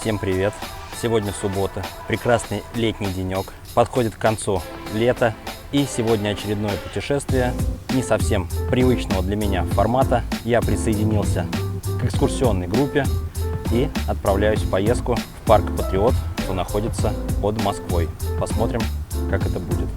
Всем привет! Сегодня суббота, прекрасный летний денек, подходит к концу лето, и сегодня очередное путешествие не совсем привычного для меня формата. Я присоединился к экскурсионной группе и отправляюсь в поездку в парк Патриот, что находится под Москвой. Посмотрим, как это будет.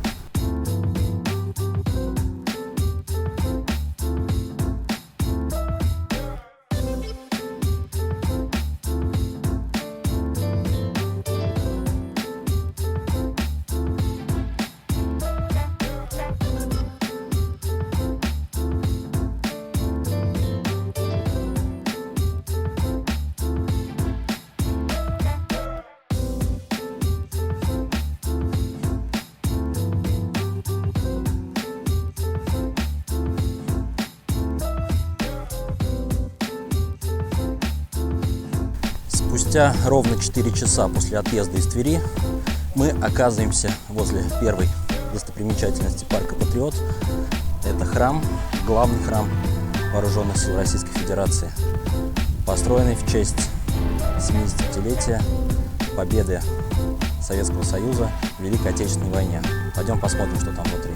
Спустя ровно 4 часа после отъезда из Твери мы оказываемся возле первой достопримечательности парка Патриот. Это храм, главный храм Вооруженных сил Российской Федерации, построенный в честь 70-летия победы Советского Союза в Великой Отечественной войне. Пойдем посмотрим, что там внутри.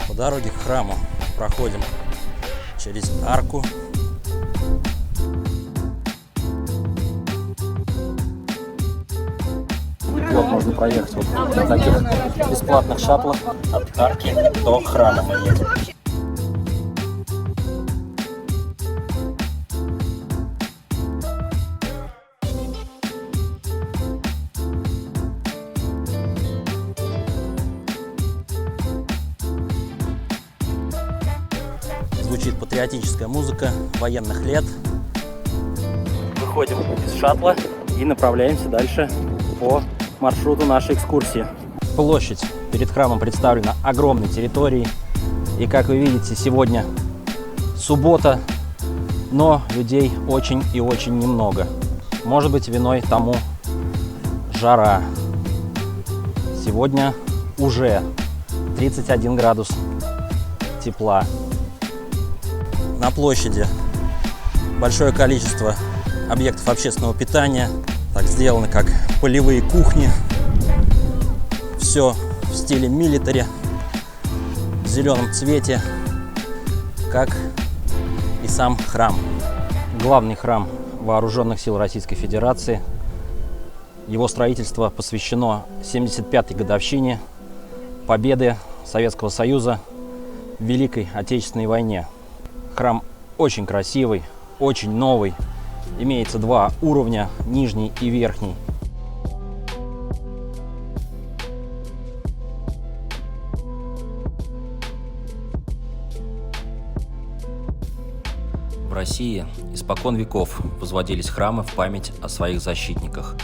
По дороге к храму проходим через арку. Вот можно проехать вот на таких бесплатных шаттлах от арки до храма мы едем. Звучит патриотическая музыка военных лет. Выходим из шаттла и направляемся дальше по маршруту нашей экскурсии. Площадь перед храмом представлена огромной территорией. И, как вы видите, сегодня суббота, но людей очень и очень немного. Может быть, виной тому жара. Сегодня уже 31 градус тепла. На площади большое количество объектов общественного питания. Так сделаны как полевые кухни. Все в стиле милитари, в зеленом цвете, как и сам храм. Главный храм Вооруженных сил Российской Федерации. Его строительство посвящено 75-й годовщине победы Советского Союза в Великой Отечественной войне. Храм очень красивый, очень новый. Имеется два уровня, нижний и верхний. В России испокон веков возводились храмы в память о своих защитниках.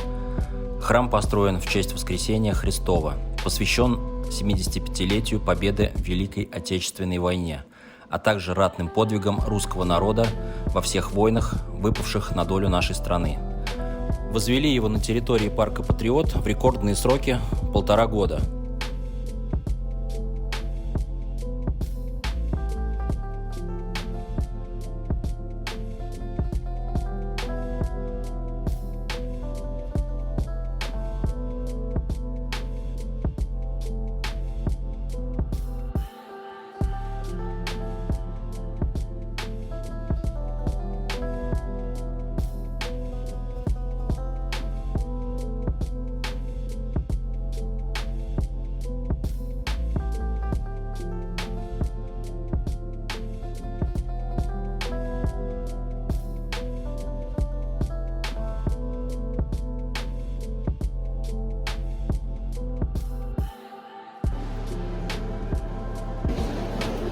Храм построен в честь Воскресения Христова, посвящен 75-летию победы в Великой Отечественной войне, а также ратным подвигам русского народа во всех войнах, выпавших на долю нашей страны. Возвели его на территории парка Патриот в рекордные сроки – 1,5 года.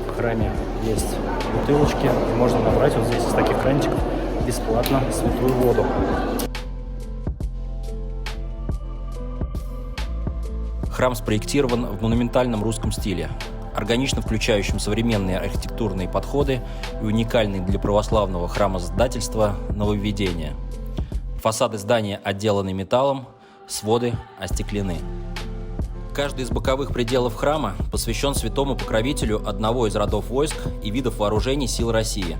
В храме есть бутылочки, можно набрать вот здесь из таких кранчиков бесплатно святую воду. Храм спроектирован в монументальном русском стиле, органично включающим современные архитектурные подходы и уникальные для православного храмосоздательства нововведения. Фасады здания отделаны металлом, своды остеклены. Каждый из боковых пределов храма посвящен святому покровителю одного из родов войск и видов вооружений сил России.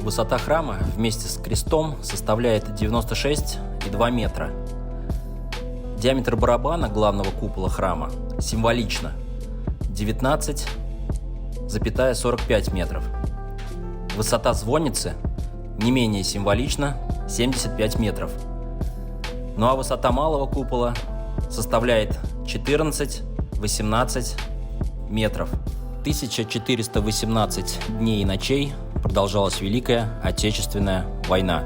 Высота храма вместе с крестом составляет 96,2 метра. Диаметр барабана главного купола храма символично 19,45 метров. Высота звонницы не менее символично 75 метров. Ну а высота малого купола составляет 14-18 метров. 1418 дней и ночей продолжалась Великая Отечественная война.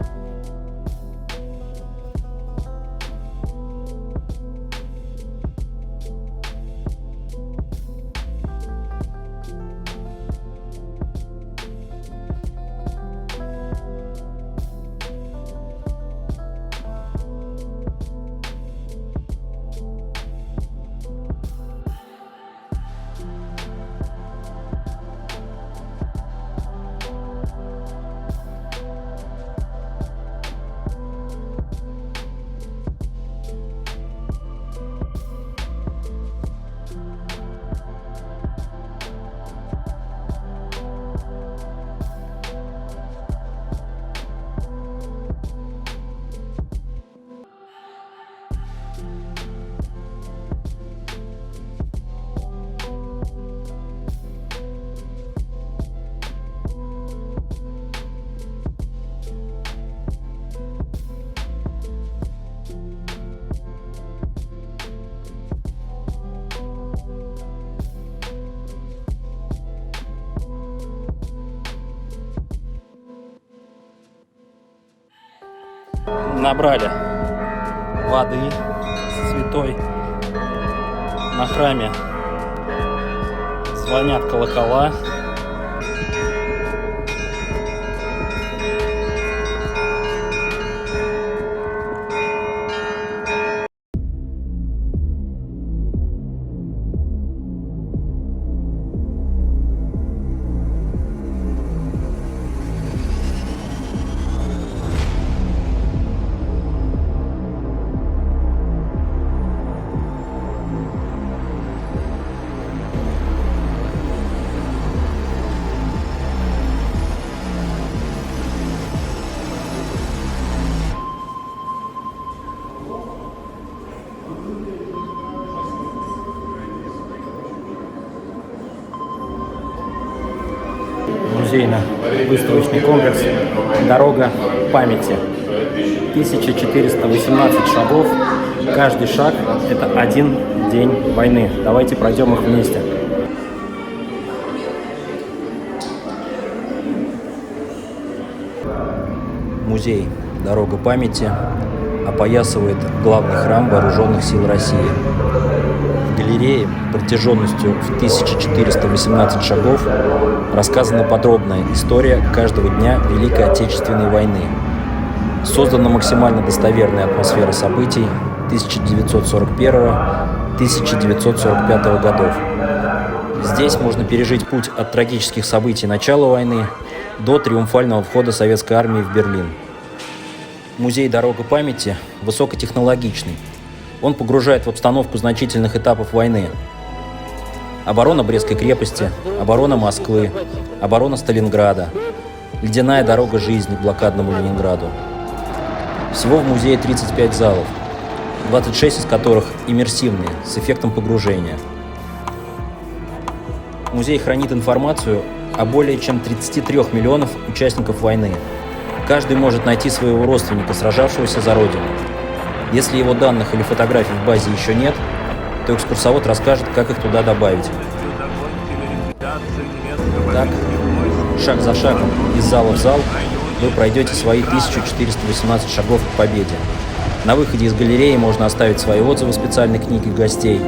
Набрали воды святой. На храме звонят колокола. Музейно-выставочный комплекс «Дорога памяти». 1418 шагов. Каждый шаг – это один день войны. Давайте пройдем их вместе. Музей «Дорога памяти» опоясывает главный храм Вооруженных сил России. В галерее протяженностью в 1418 шагов рассказана подробная история каждого дня Великой Отечественной войны. Создана максимально достоверная атмосфера событий 1941-1945 годов. Здесь можно пережить путь от трагических событий начала войны до триумфального входа советской армии в Берлин. Музей «Дорога памяти» высокотехнологичный. Он погружает в обстановку значительных этапов войны. Оборона Брестской крепости, оборона Москвы, оборона Сталинграда, ледяная дорога жизни к блокадному Ленинграду. Всего в музее 35 залов, 26 из которых иммерсивные, с эффектом погружения. Музей хранит информацию о более чем 33 миллионов участников войны. Каждый может найти своего родственника, сражавшегося за Родину. Если его данных или фотографий в базе еще нет, то экскурсовод расскажет, как их туда добавить. Так, шаг за шагом, из зала в зал, вы пройдете свои 1418 шагов к победе. На выходе из галереи можно оставить свои отзывы в специальной книге гостей.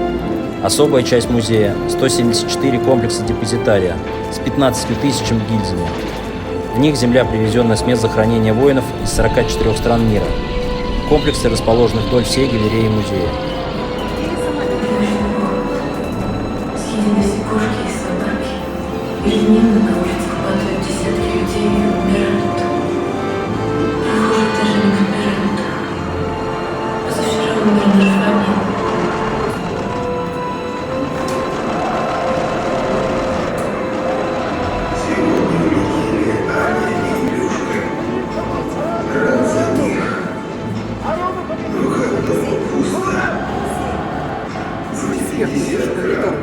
Особая часть музея – 174 комплекса депозитария с 15 тысячами гильзами. В них земля, привезенная с мест захоронения воинов из 44 стран мира. комплексы расположены вдоль всей галереи музея. Съедались кошки и собаки. Ежедневно на улицах падают десятки людей и умирают. Похоже, даже не умирают. Позавчера умер наш Фабин.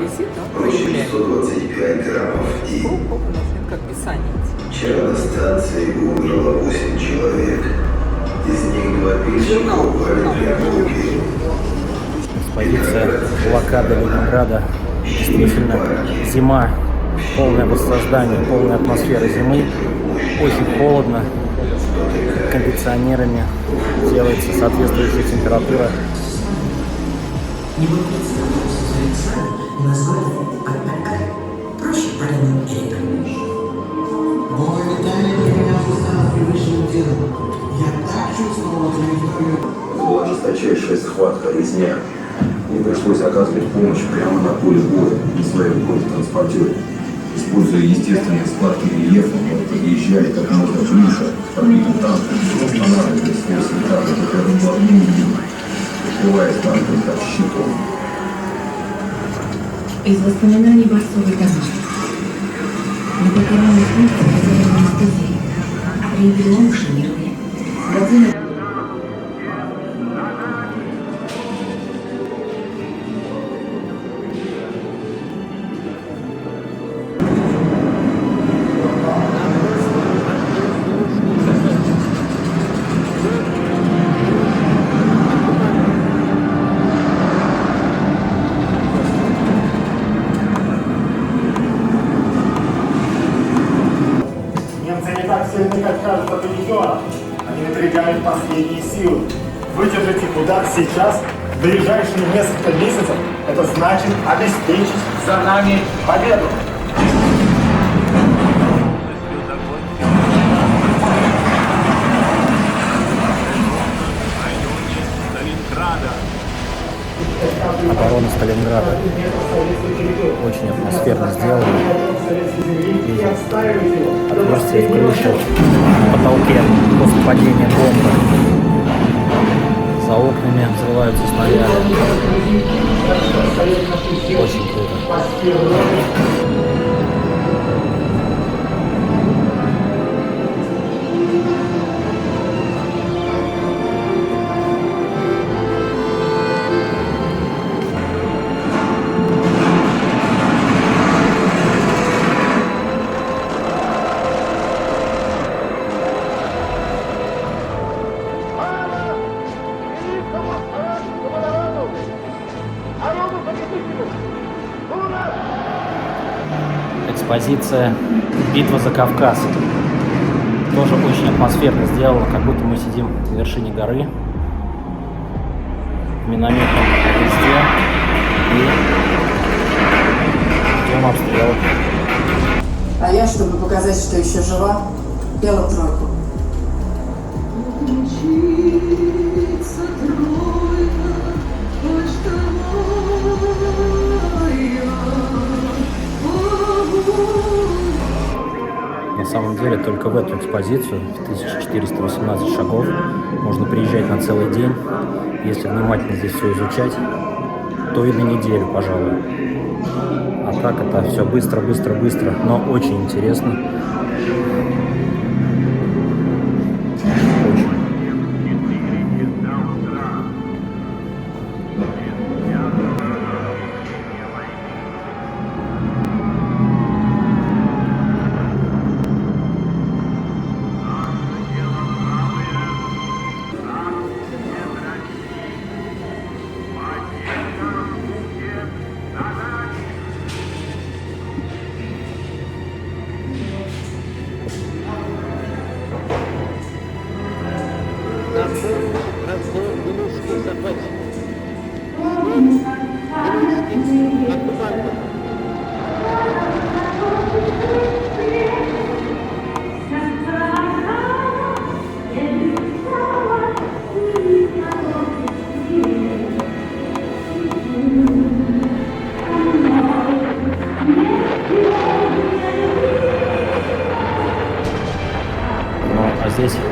Висит, он проявляет. 125 граммов в день. Как писание. Вчера на станции умерло 8 человек. Из них 2 пильщика упали прямо в руки. Экспозиция блокада Ленинграда. Действительно, зима, полное воссоздание, полная атмосфера зимы. Очень холодно. Кондиционерами делается соответствующая температура. Его представился Александр и назвали Папаркой, проще парень или Голое летание для меня уже стало привычным делом. Я так чувствовал траекторию. Была жесточайшая схватка, резня. Мне пришлось оказывать помощь прямо на поле боя, на своем бронетранспортере. Используя естественные складки рельефа, мы подъезжали как можно ближе к пробитым танкам, останавливали свой светак, который главным видом, прикрываясь танком как щитом. Из воспоминаний борцовой команды. Непокоренный пункт хозяин анестезии. При перелом шинирования. Владимир Немцы не так сильны, как кажется дивизионом. Они напрягают последние силы. Выдержать их удар сейчас, в ближайшие несколько месяцев, это значит обеспечить за нами победу. Оборона Сталинграда. Очень атмосферно сделано. Видите, отверстие в крыше, на потолке после падения бомбы. За окнами взрываются снаряды. Очень круто. Экспозиция «Битва за Кавказ». Тоже очень атмосферно сделано, как будто мы сидим на вершине горы, в минометном гнезде и ждем обстрела. А я, чтобы показать, что еще жива, пела тройку. На самом деле, только в эту экспозицию, в 1418 шагов, можно приезжать на целый день. Если внимательно здесь все изучать, то и на неделю, пожалуй. А так это все быстро, но очень интересно. Очень.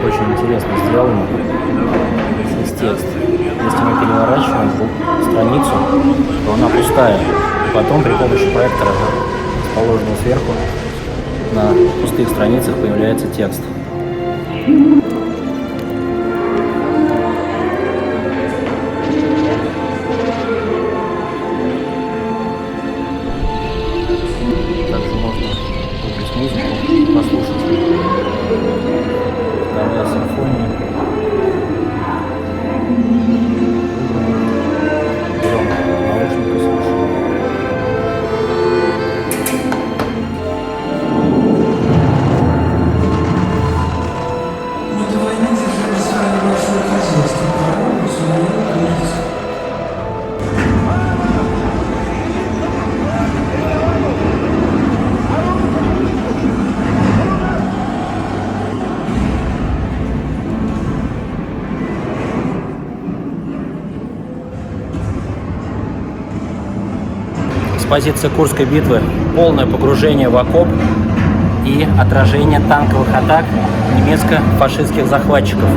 очень интересно сделано. Здесь текст. Если мы переворачиваем страницу, то она пустая. И потом при помощи проектора, расположенного сверху, на пустых страницах появляется текст. Также можно выбрать музыку, послушать данную симфонию. Берем наушник и слушаем. Мы до войны держали свое небольшое хозяйство, по-моему, сумели кризис. Экспозиция Курской битвы, полное погружение в окоп и отражение танковых атак немецко-фашистских захватчиков.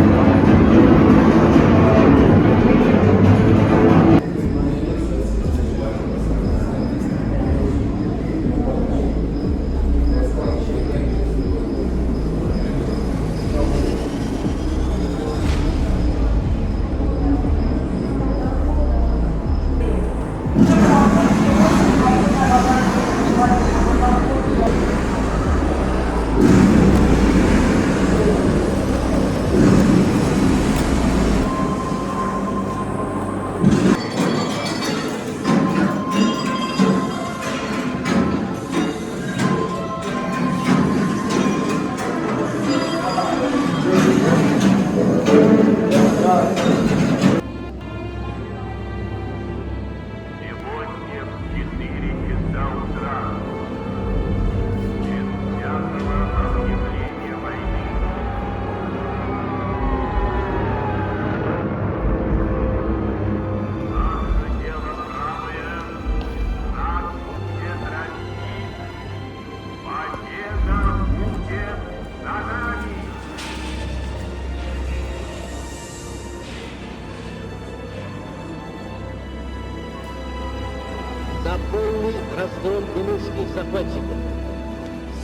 На полный разгром немецких захватчиков.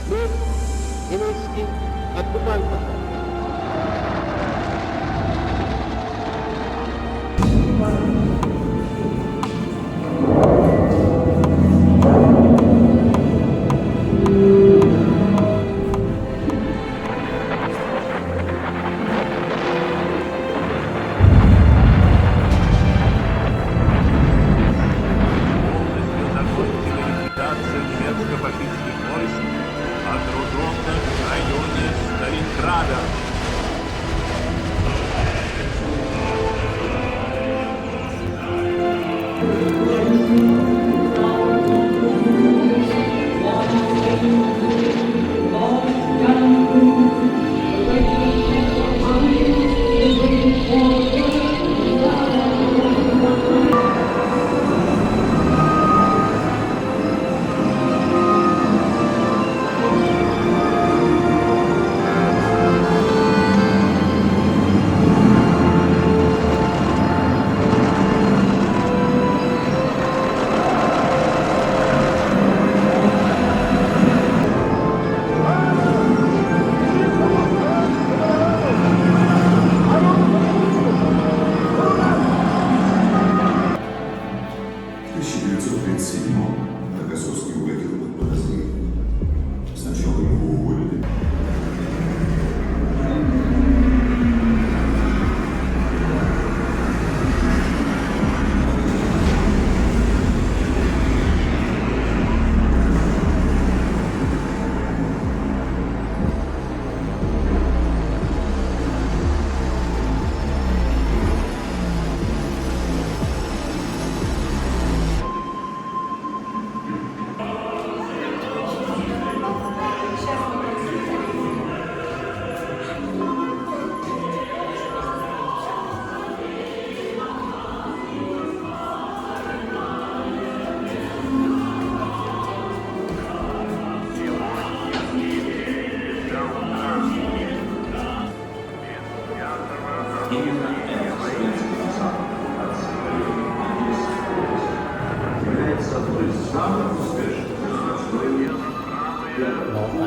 Смерть немецким оккупантам. немецко-фашистских войск, окруженных в районе Сталинграда.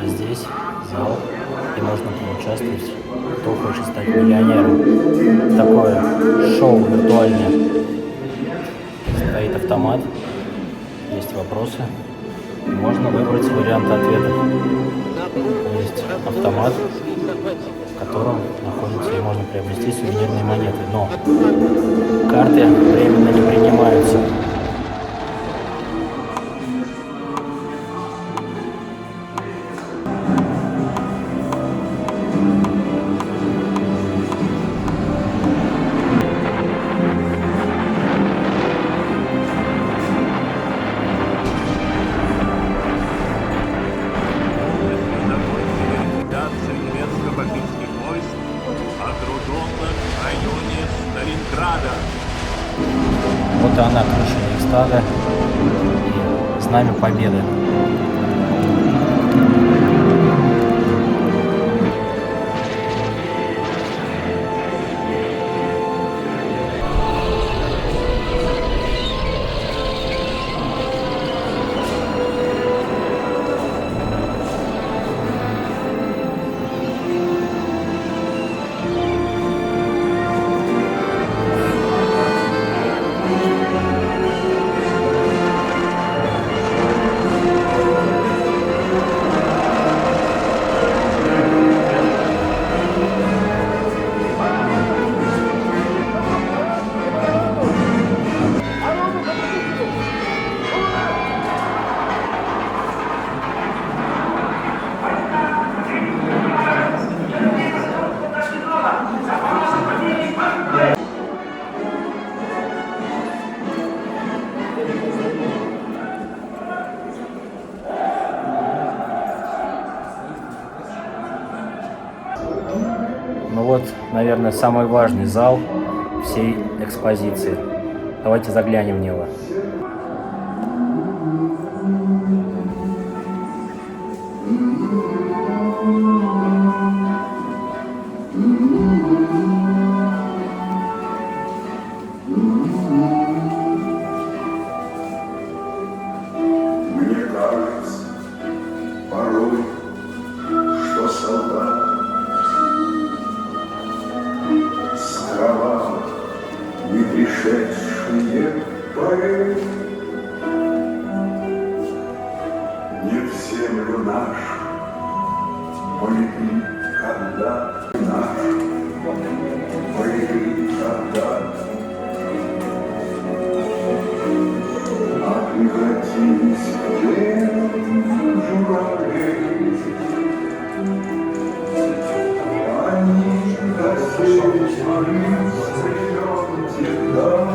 А здесь зал, где можно поучаствовать, кто хочет стать миллионером. Такое шоу виртуальное. Стоит автомат, есть вопросы. Можно выбрать вариант ответов. Есть автомат, в котором находится и можно приобрести сувенирные монеты. Но карты временно не принимаются. немецко-балтийских войск, окруженных в районе Сталинграда. Вот и она, крыша Рейхстага и знамя Победы. Ну вот, наверное, самый важный зал всей экспозиции. Давайте заглянем в него. Мне кажется, порой, что солдат с кровавых не пришедшие поэты не в землю нашу полегли когда наши полегли когда-то. А превратились в день журавлей. Они доселись в стрелёнке дальней.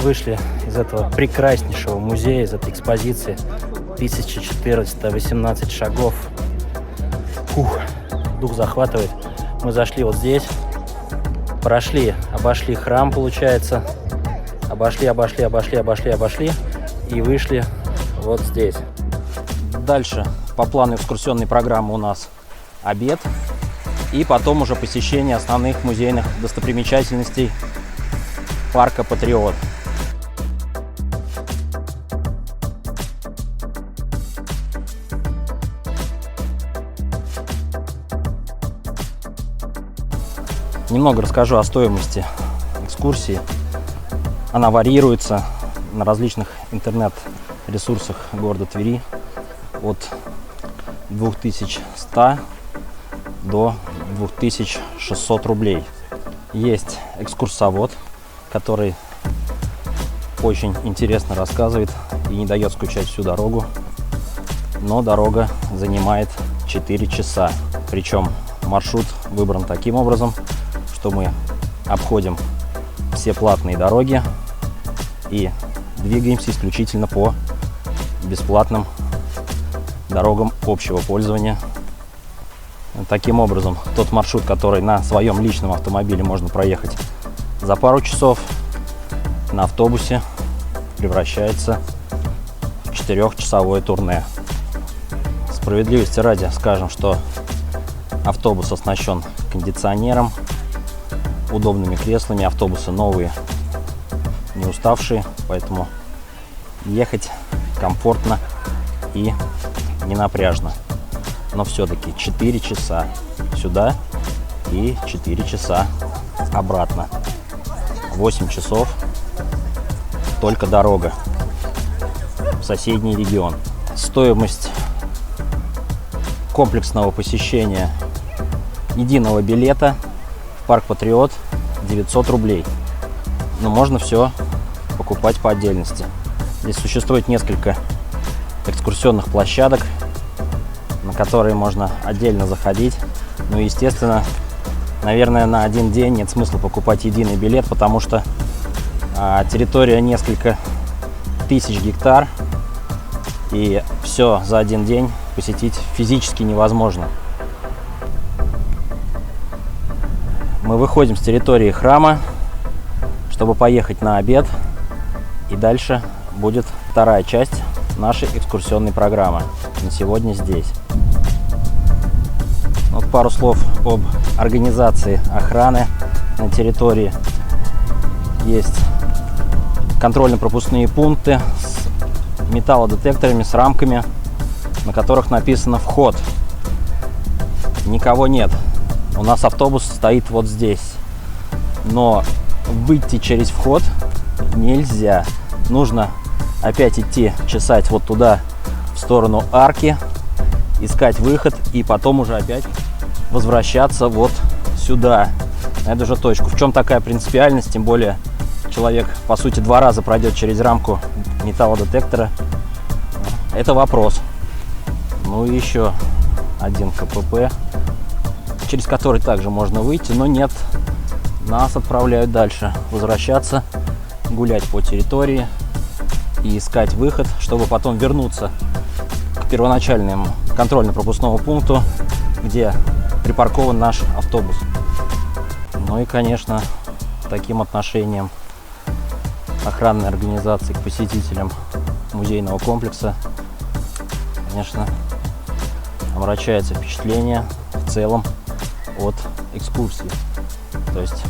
Вышли из этого прекраснейшего музея, из этой экспозиции. 1418 шагов. Фух, дух захватывает. Мы зашли вот здесь, прошли, обошли храм, получается. Обошли и вышли вот здесь. Дальше по плану экскурсионной программы у нас обед и потом уже посещение основных музейных достопримечательностей парка «Патриот». Немного расскажу о стоимости экскурсии. Она варьируется на различных интернет-ресурсах города Твери от 2100 до 2600 рублей. Есть экскурсовод, который очень интересно рассказывает и не дает скучать всю дорогу. Но дорога занимает 4 часа. Причем маршрут выбран таким образом, что мы обходим все платные дороги и двигаемся исключительно по бесплатным дорогам общего пользования. Таким образом, тот маршрут, который на своем личном автомобиле можно проехать за пару часов, на автобусе превращается в 4-часовое турне. Справедливости ради скажем, что автобус оснащен кондиционером, удобными креслами, автобусы новые, не уставшие, поэтому ехать комфортно и не напряжно. Но все-таки 4 часа сюда и 4 часа обратно. 8 часов только дорога в соседний регион. Стоимость комплексного посещения единого билета в парк Патриот 900 рублей. Но можно все покупать по отдельности. Здесь существует несколько экскурсионных площадок, на которые можно отдельно заходить. Ну и, естественно, наверное, на один день нет смысла покупать единый билет, потому что территория несколько тысяч гектар, и все за один день посетить физически невозможно. Мы выходим с территории храма, чтобы поехать на обед, и дальше будет вторая часть нашей экскурсионной программы. На сегодня здесь. Вот пару слов об организации охраны на территории. Есть контрольно-пропускные пункты с металлодетекторами, с рамками, на которых написано «Вход». Никого нет. У нас автобус стоит вот здесь. Но выйти через вход нельзя. Нужно опять идти чесать вот туда, в сторону арки, искать выход и потом уже опять возвращаться вот сюда, на эту же точку. В чем такая принципиальность? Тем более человек, по сути, 2 раза пройдет через рамку металлодетектора. Это вопрос. Ну и еще один КПП, через который также можно выйти, но нет. Нас отправляют дальше, возвращаться, гулять по территории и искать выход, чтобы потом вернуться к первоначальному контрольно-пропускному пункту, где припаркован наш автобус. Ну и, конечно, таким отношением охранной организации к посетителям музейного комплекса, конечно, омрачается впечатление в целом от экскурсии. То есть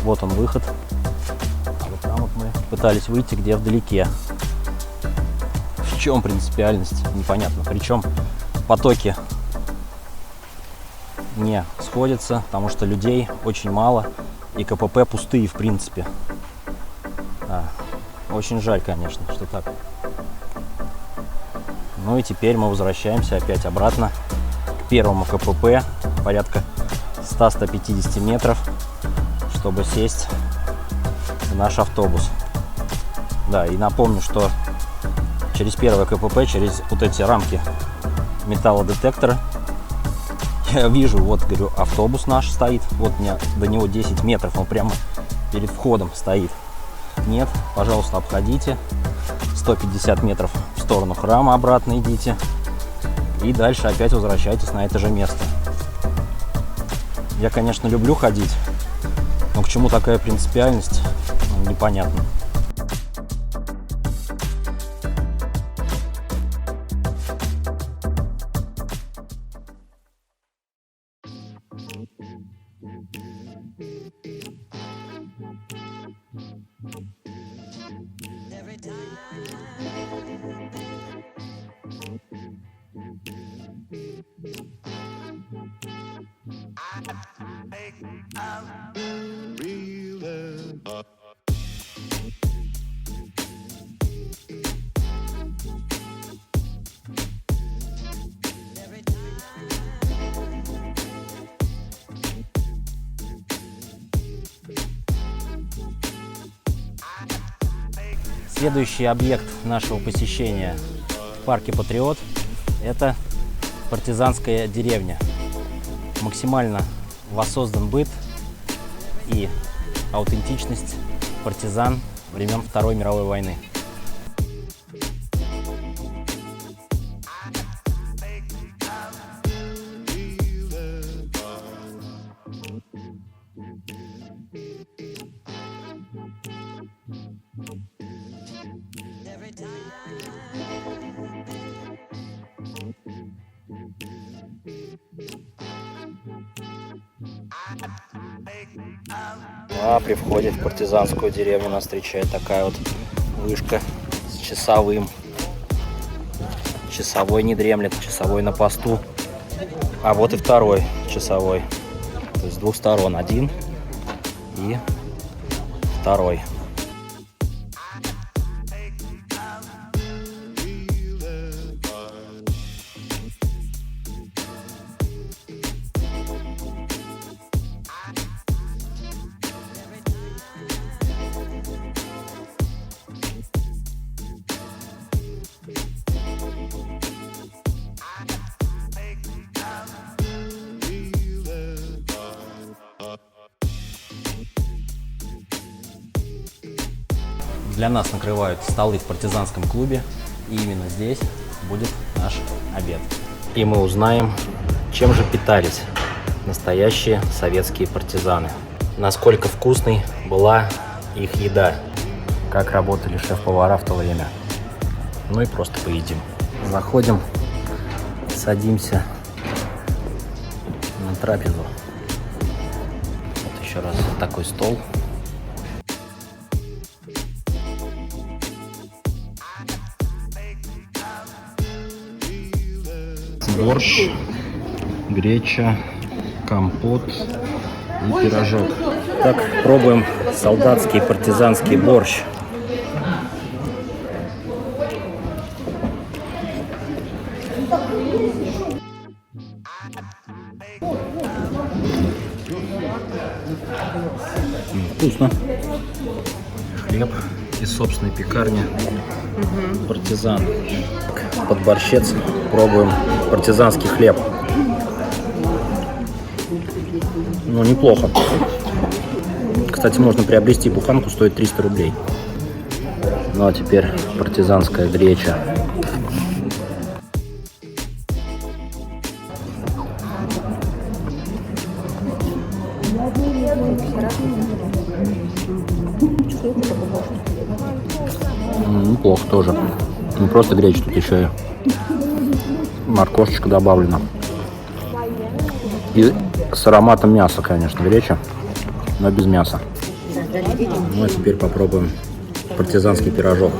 вот он выход, а вот там вот мы пытались выйти, где вдалеке. В чем принципиальность, непонятно. Причем потоки не сходятся, потому что людей очень мало и КПП пустые в принципе. Очень жаль, конечно, что так. Ну и теперь мы возвращаемся опять обратно к первому КПП, порядка 100-150 метров, чтобы сесть в наш автобус. Да, и напомню, что через первое КПП, через вот эти рамки металлодетектора, я вижу, вот, говорю, автобус наш стоит, вот у меня до него 10 метров, он прямо перед входом стоит. Нет, пожалуйста, обходите, 150 метров в сторону храма обратно идите, и дальше опять возвращайтесь на это же место. Я, конечно, люблю ходить, но к чему такая принципиальность, непонятно. Следующий объект нашего посещения в парке Патриот – это партизанская деревня. Максимально воссоздан быт и аутентичность партизан времен Второй мировой войны. А при входе в партизанскую деревню нас встречает такая вот вышка с часовым. Часовой не дремлет, часовой на посту. А вот и второй часовой. То есть с двух сторон, один и второй. Для нас накрывают столы в партизанском клубе, и именно здесь будет наш обед. И мы узнаем, чем же питались настоящие советские партизаны. Насколько вкусной была их еда, как работали шеф-повара в то время. Ну и просто поедим. Заходим, садимся на трапезу. Вот еще раз вот такой стол. Борщ, греча, компот и пирожок. Так, пробуем солдатский партизанский борщ. Вкусно. Хлеб из собственной пекарни. Партизан. Под борщец пробуем партизанский хлеб. Ну, неплохо. Кстати, можно приобрести буханку, стоит 300 рублей. Ну, а теперь партизанская греча. Неплохо тоже. Не просто греча, тут еще и морковочка добавлена. И с ароматом мяса, конечно, греча, но без мяса. Ну а теперь попробуем партизанский пирожок.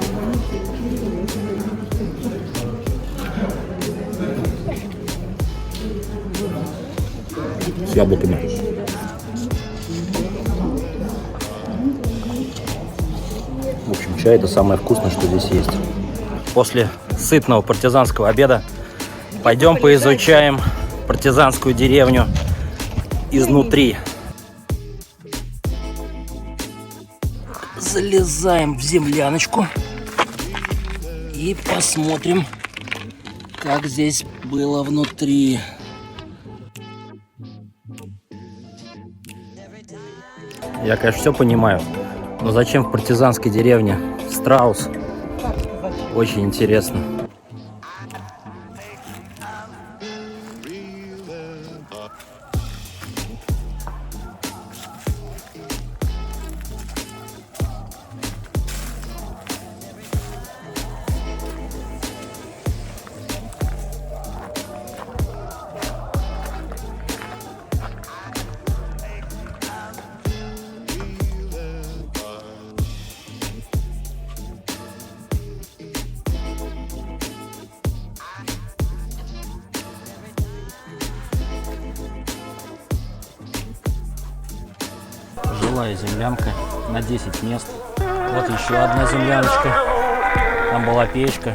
С яблоками. В общем, чай — это самое вкусное, что здесь есть. После сытного партизанского обеда пойдем поизучаем партизанскую деревню изнутри. Залезаем в земляночку и посмотрим, как здесь было внутри. Я, конечно, все понимаю, но зачем в партизанской деревне страус? Очень интересно. Жилая землянка на 10 мест. Вот еще одна земляночка. Там была печка,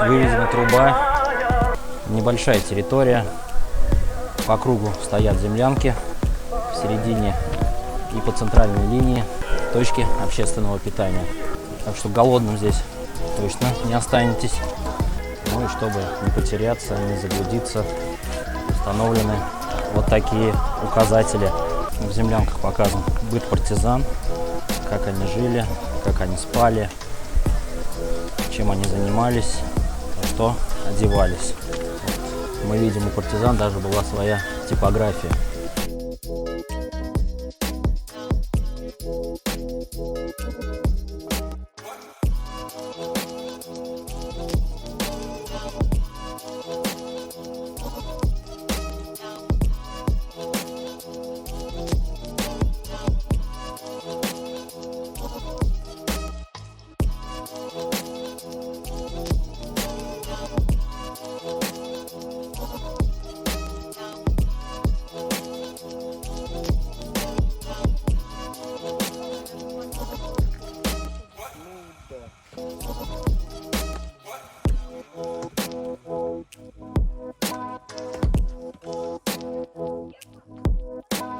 выведена труба. Небольшая территория. По кругу стоят землянки. В середине и по центральной линии точки общественного питания. Так что голодным здесь точно не останетесь. Ну и чтобы не потеряться, не заблудиться, установлены вот такие указатели. В землянках показан быт партизан, как они жили, как они спали, чем они занимались, во что одевались. Мы видим, у партизан даже была своя типография.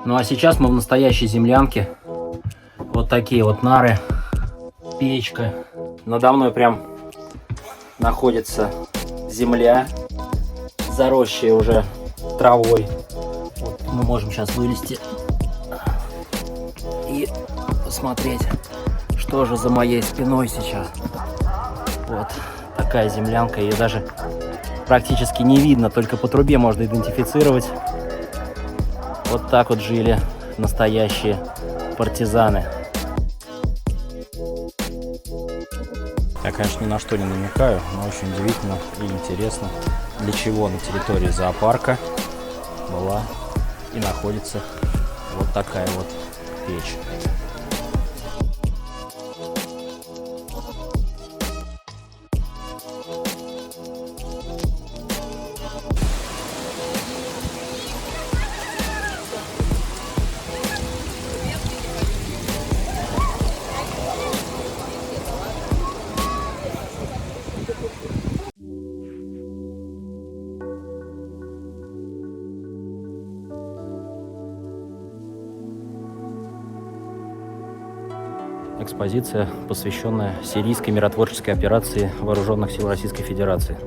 Ну а сейчас мы в настоящей землянке. Вот такие вот нары, печка. Надо мной прям находится земля, заросшая уже травой. Вот мы можем сейчас вылезти и посмотреть, что же за моей спиной сейчас. Вот такая землянка, ее даже практически не видно, только по трубе можно идентифицировать. Вот так вот жили настоящие партизаны. Я, конечно, ни на что не намекаю, но очень удивительно и интересно, для чего на территории зоопарка была и находится вот такая вот печь. Экспозиция, посвященная сирийской миротворческой операции Вооруженных сил Российской Федерации.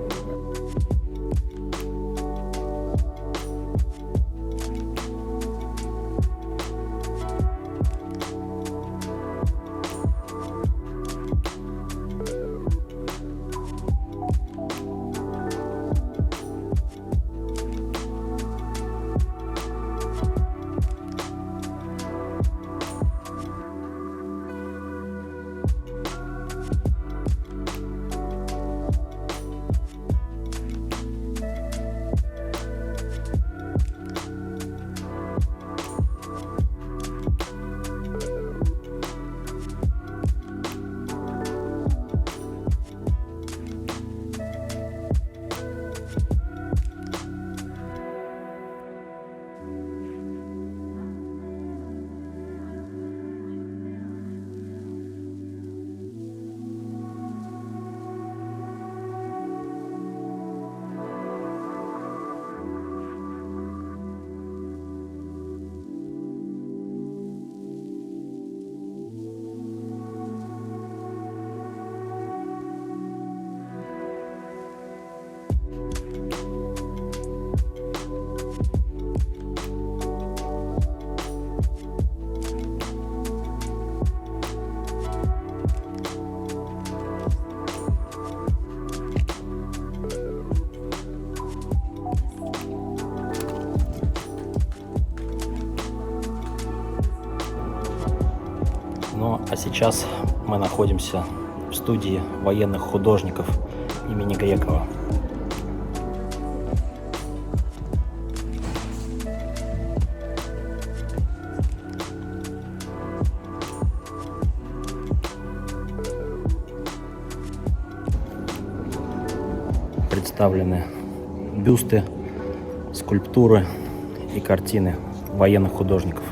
Ну, а сейчас мы находимся в студии военных художников имени Грекова. Представлены бюсты, скульптуры и картины военных художников.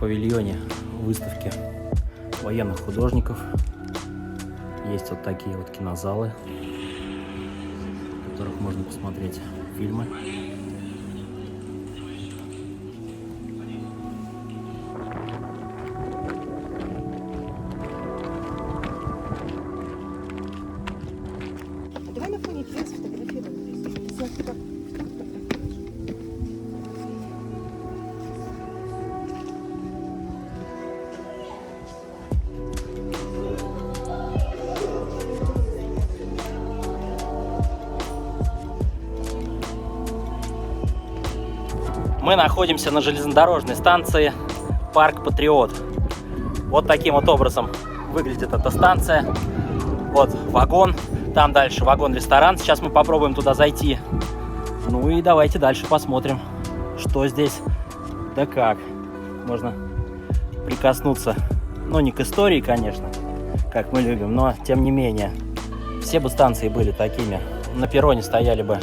павильоне выставки военных художников. Есть вот такие вот кинозалы, в которых можно посмотреть фильмы. Давай на фоне тебя сфотографируем. Мы находимся на железнодорожной станции Парк Патриот. Вот таким вот образом выглядит эта станция. Вот вагон, там дальше вагон-ресторан. Сейчас мы попробуем туда зайти. Ну и давайте дальше посмотрим, что здесь, да как. Можно прикоснуться, ну не к истории, конечно, как мы любим, но тем не менее. Все бы станции были такими. На перроне стояли бы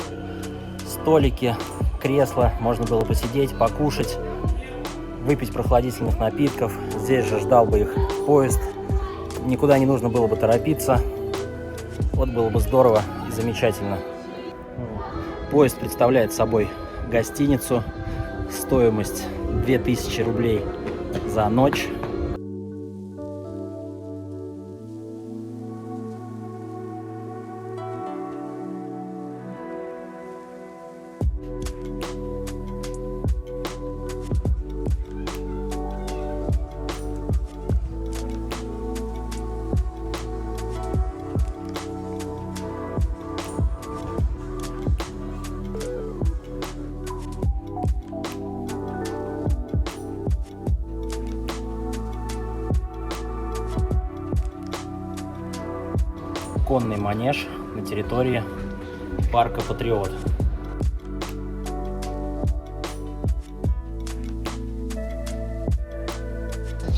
столики, кресла, можно было посидеть, покушать, выпить прохладительных напитков. Здесь же ждал бы их поезд. Никуда не нужно было бы торопиться. Вот было бы здорово и замечательно. Поезд представляет собой гостиницу. Стоимость 2000 рублей за ночь. Конный манеж на территории парка Патриот.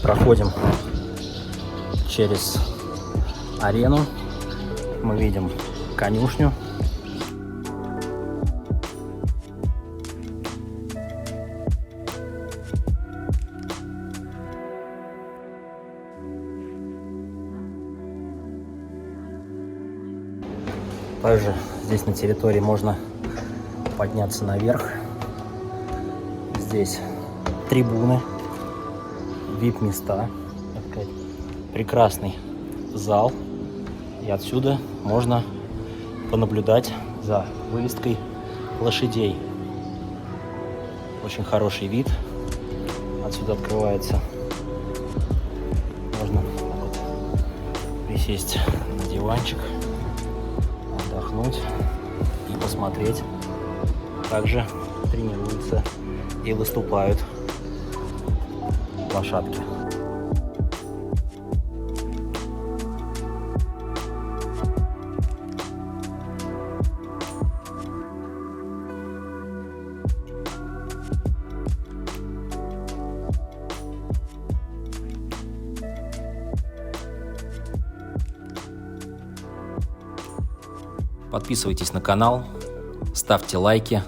Проходим через арену. Мы видим конюшню. Также здесь на территории можно подняться наверх. Здесь трибуны, VIP-места. Прекрасный зал. И отсюда можно понаблюдать за выездкой лошадей. Очень хороший вид. Отсюда открывается. Можно вот присесть на диванчик, отдохнуть и посмотреть, как же тренируются и выступают лошадки. Подписывайтесь на канал, ставьте лайки,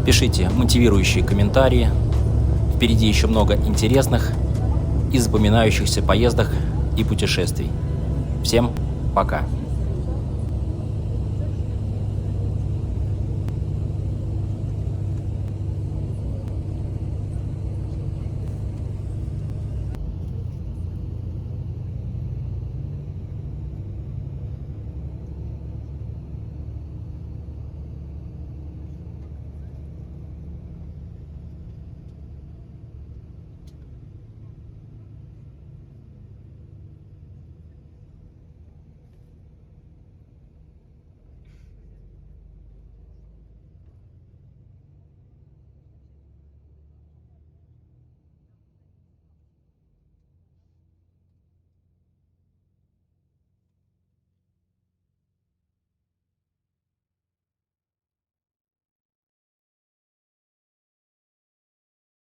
пишите мотивирующие комментарии. Впереди еще много интересных и запоминающихся поездок и путешествий. Всем пока!